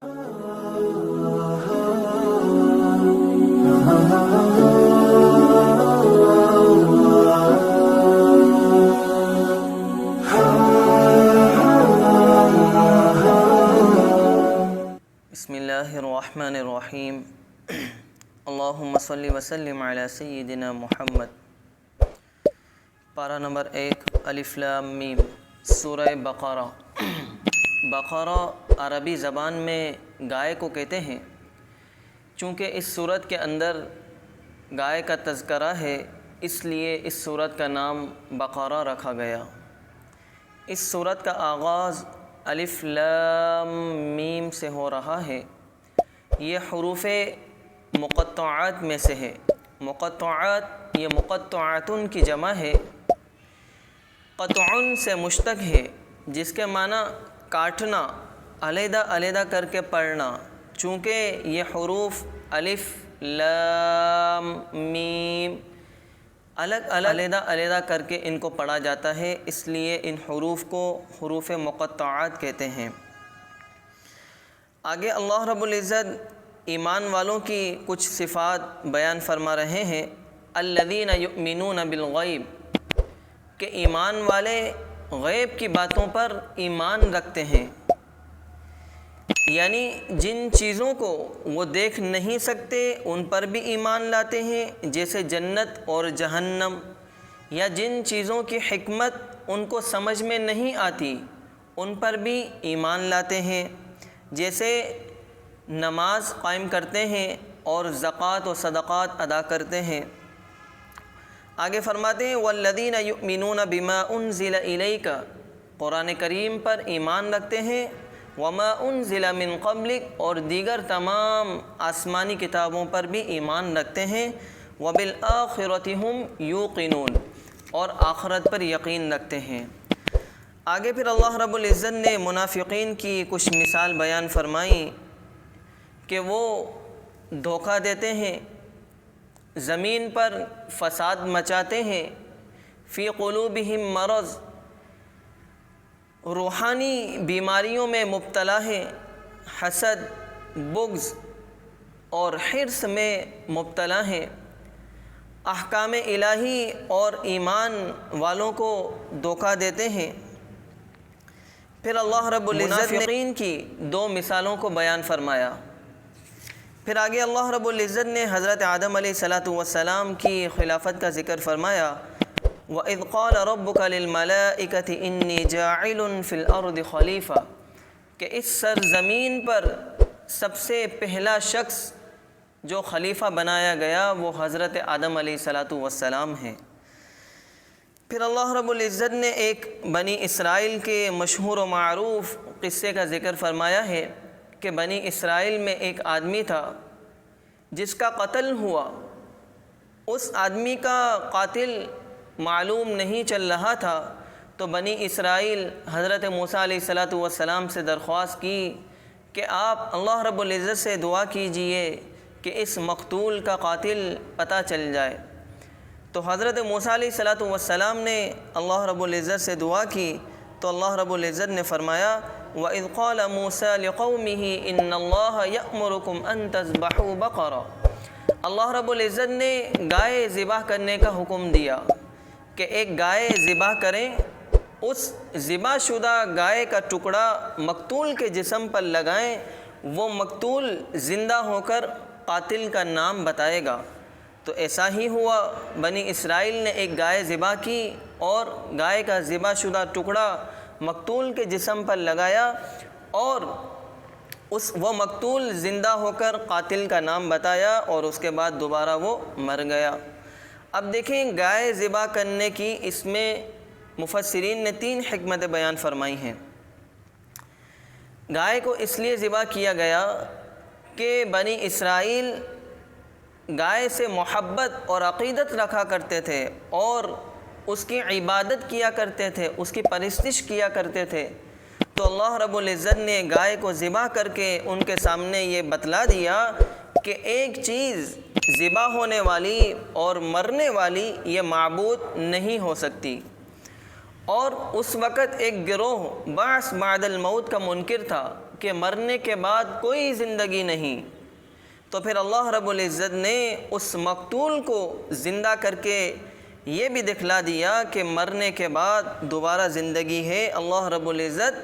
بسم اللہ الرحمن الرحیم اللہم صلی وسلم علی سیدنا محمد۔ پارہ نمبر 1 الف لام میم، سورہ بقرہ۔ بقرہ عربی زبان میں گائے کو کہتے ہیں۔ چونکہ اس سورت کے اندر گائے کا تذکرہ ہے، اس لیے اس سورت کا نام بقرہ رکھا گیا۔ اس سورت کا آغاز الف لام میم سے ہو رہا ہے۔ یہ حروف مقطعات میں سے ہے۔ مقطعات یہ مقطعاتن کی جمع ہے۔ قطعن سے مشتق ہے، جس کے معنی کاٹنا، علیحدہ علیحدہ کر کے پڑھنا۔ چونکہ یہ حروف الف لام میم الگ الگ علیحدہ علیحدہ کر کے ان کو پڑھا جاتا ہے، اس لیے ان حروف کو حروف مقطعات کہتے ہیں۔ آگے اللہ رب العزت ایمان والوں کی کچھ صفات بیان فرما رہے ہیں۔ الذین یؤمنون بالغیب، کہ ایمان والے غیب کی باتوں پر ایمان رکھتے ہیں، یعنی جن چیزوں کو وہ دیکھ نہیں سکتے ان پر بھی ایمان لاتے ہیں، جیسے جنت اور جہنم، یا جن چیزوں کی حکمت ان کو سمجھ میں نہیں آتی ان پر بھی ایمان لاتے ہیں، جیسے نماز قائم کرتے ہیں اور زکوٰۃ و صدقات ادا کرتے ہیں۔ آگے فرماتے ہیں والذین یؤمنون بما انزل الیک، قرآن کریم پر ایمان رکھتے ہیں، وما انزل من قبلک، اور دیگر تمام آسمانی کتابوں پر بھی ایمان رکھتے ہیں، وبالآخرۃ ھم یوقنون، اور آخرت پر یقین رکھتے ہیں۔ آگے پھر اللہ رب العزت نے منافقین کی کچھ مثال بیان فرمائی کہ وہ دھوکہ دیتے ہیں، زمین پر فساد مچاتے ہیں، فی قلوبہم مرض، روحانی بیماریوں میں مبتلا ہیں، حسد، بغض اور حرص میں مبتلا ہیں، احکام الہی اور ایمان والوں کو دھوکہ دیتے ہیں۔ پھر اللہ رب العزت نے منافقین کی 2 مثالوں کو بیان فرمایا۔ پھر آگے اللہ رب العزت نے حضرت آدم علیہ السلام کی خلافت کا ذکر فرمایا۔ وَإِذْ قَالَ رَبُّكَ لِلْمَلَائِكَةِ إِنِّي جَاعِلٌ فِي الْأَرْضِ خَلِيفَةً، کہ اس سرزمین پر سب سے پہلا شخص جو خلیفہ بنایا گیا وہ حضرت آدم علیہ السلام ہیں۔ پھر اللہ رب العزت نے ایک بنی اسرائیل کے مشہور و معروف قصے کا ذکر فرمایا ہے کہ بنی اسرائیل میں ایک آدمی تھا جس کا قتل ہوا۔ اس آدمی کا قاتل معلوم نہیں چل رہا تھا، تو بنی اسرائیل حضرت موسیٰ علیہ السلام سے درخواست کی کہ آپ اللہ رب العزت سے دعا کیجئے کہ اس مقتول کا قاتل پتہ چل جائے۔ تو حضرت موسیٰ علیہ السلام نے اللہ رب العزت سے دعا کی، تو اللہ رب العزت نے فرمایا وَإِذْ قَالَ مُوسَىٰ لِقَوْمِهِ إِنَّ اللَّهَ يَأْمُرُكُمْ أَن تَذْبَحُوا بَقَرَةً، اللہ رب العزت نے گائے ذبح کرنے کا حکم دیا کہ ایک گائے ذبح کریں، اس ذبح شدہ گائے کا ٹکڑا مقتول کے جسم پر لگائیں، وہ مقتول زندہ ہو کر قاتل کا نام بتائے گا۔ تو ایسا ہی ہوا، بنی اسرائیل نے ایک گائے ذبح کی اور گائے کا ذبح شدہ ٹکڑا مقتول کے جسم پر لگایا، اور وہ مقتول زندہ ہو کر قاتل کا نام بتایا، اور اس کے بعد دوبارہ وہ مر گیا۔ اب دیکھیں گائے ذبح کرنے کی اس میں مفسرین نے 3 حکمتیں بیان فرمائی ہیں۔ گائے کو اس لیے ذبح کیا گیا کہ بنی اسرائیل گائے سے محبت اور عقیدت رکھا کرتے تھے اور اس کی عبادت کیا کرتے تھے، اس کی پرستش کیا کرتے تھے۔ تو اللہ رب العزت نے گائے کو ذبح کر کے ان کے سامنے یہ بتلا دیا کہ ایک چیز ذبح ہونے والی اور مرنے والی یہ معبود نہیں ہو سکتی۔ اور اس وقت ایک گروہ بعث بعد الموت کا منکر تھا کہ مرنے کے بعد کوئی زندگی نہیں، تو پھر اللہ رب العزت نے اس مقتول کو زندہ کر کے یہ بھی دکھلا دیا کہ مرنے کے بعد دوبارہ زندگی ہے۔ اللہ رب العزت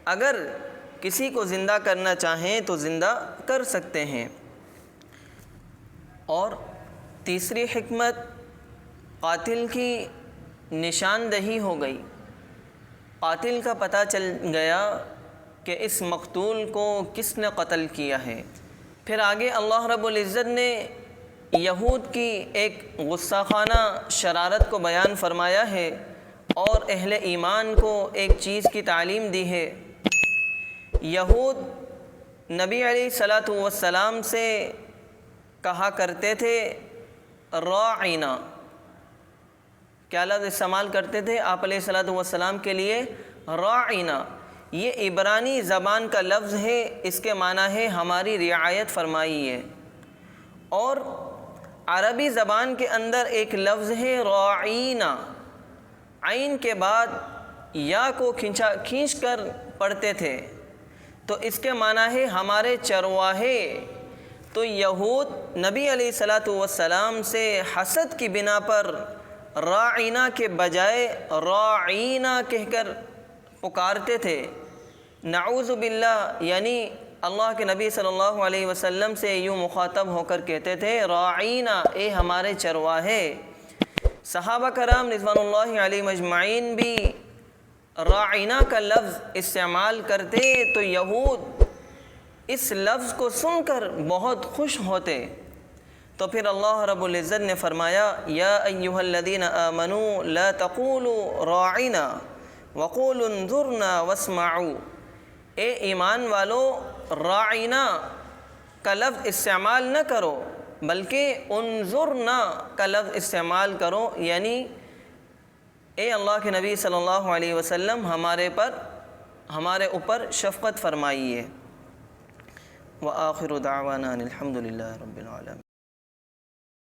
اگر کسی کو زندہ کرنا چاہیں تو زندہ کر سکتے ہیں۔ اور تیسری حکمت، قاتل کی نشاندہی ہو گئی، قاتل کا پتہ چل گیا کہ اس مقتول کو کس نے قتل کیا ہے۔ پھر آگے اللہ رب العزت نے یہود کی ایک غصہ خانہ شرارت کو بیان فرمایا ہے اور اہل ایمان کو ایک چیز کی تعلیم دی ہے۔ یہود نبی علیہ الصلاۃ والسلام سے کہا کرتے تھے راعنا، کیا لفظ استعمال کرتے تھے آپ علیہ الصلاۃ والسلام کے لیے؟ راعنا۔ یہ عبرانی زبان کا لفظ ہے، اس کے معنی ہے ہماری رعایت فرمائیے۔ اور عربی زبان کے اندر ایک لفظ ہے راعینا، عین کے بعد یا کو کھینچ کر پڑھتے تھے، تو اس کے معنی ہے ہمارے چرواہے۔ تو یہود نبی علیہ الصلاۃ والسلام سے حسد کی بنا پر راعینا کے بجائے راعینا کہہ کر پکارتے تھے، نعوذ باللہ، یعنی اللہ کے نبی صلی اللہ علیہ وسلم سے یوں مخاطب ہو کر کہتے تھے راعینا، اے ہمارے چرواہے۔ صحابہ کرام رضوان اللہ علیہم اجمعین بھی راعینا کا لفظ استعمال کرتے تو یہود اس لفظ کو سن کر بہت خوش ہوتے۔ تو پھر اللہ رب العزت نے فرمایا یا ایھا الذین آمنوا لا تقولوا راعنا وقولوا انظرنا واسمعوا، اے ایمان والو راعنا کا لفظ استعمال نہ کرو بلکہ انظرنا کا لفظ استعمال کرو، یعنی اے اللہ کے نبی صلی اللہ علیہ وسلم ہمارے اوپر شفقت فرمائیے۔ وآخر دعوانا الحمد للہ رب العالمین۔